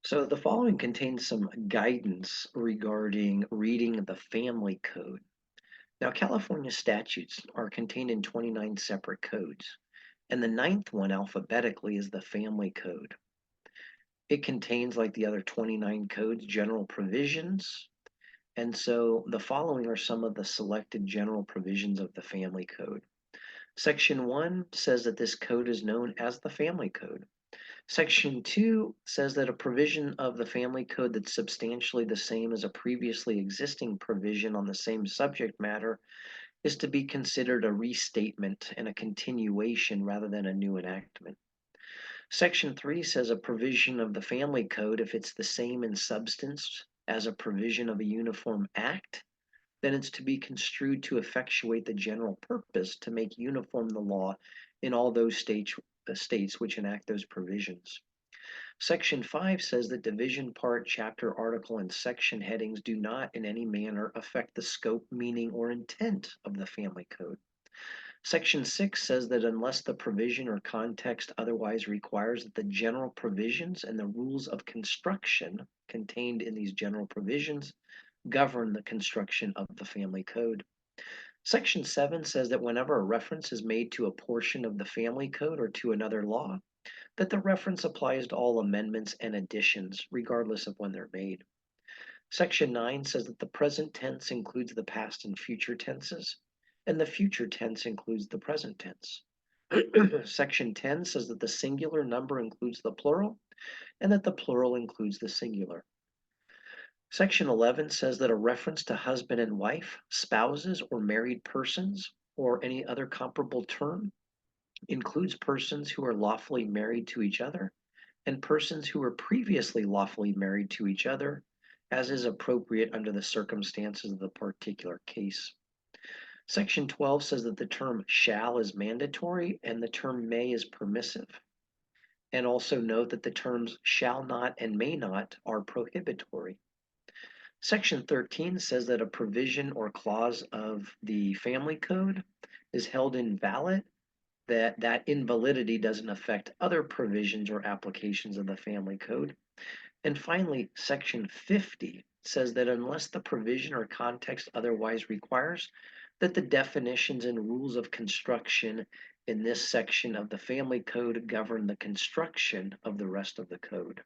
So the following contains some guidance regarding reading the family code. Now, California statutes are contained in 29 separate codes, and the ninth one alphabetically is the family code. It contains, like the other 29 codes, general provisions, and so the following are some of the selected general provisions of the family code. Section 1 says that this code is known as the family code. Section 2 says that a provision of the family code that's substantially the same as a previously existing provision on the same subject matter is to be considered a restatement and a continuation rather than a new enactment. Section 3 says a provision of the family code, if it's the same in substance as a provision of a uniform act, then it's to be construed to effectuate the general purpose to make uniform the law in all those states which enact those provisions. Section 5 says that division, part, chapter, article, and section headings do not in any manner affect the scope, meaning, or intent of the family code. Section 6 says that unless the provision or context otherwise requires that the general provisions and the rules of construction contained in these general provisions govern the construction of the family code. Section 7 says that whenever a reference is made to a portion of the family code or to another law, that the reference applies to all amendments and additions, regardless of when they're made. Section 9 says that the present tense includes the past and future tenses, and the future tense includes the present tense. Section 10 says that the singular number includes the plural, and that the plural includes the singular. Section 11 says that a reference to husband and wife, spouses, or married persons, or any other comparable term includes persons who are lawfully married to each other and persons who were previously lawfully married to each other, as is appropriate under the circumstances of the particular case. Section 12 says that the term shall is mandatory and the term may is permissive. And also note that the terms shall not and may not are prohibitory. Section 13 says that a provision or clause of the family code is held invalid, that invalidity doesn't affect other provisions or applications of the family code. And finally, Section 50 says that unless the provision or context otherwise requires, that the definitions and rules of construction in this section of the family code govern the construction of the rest of the code.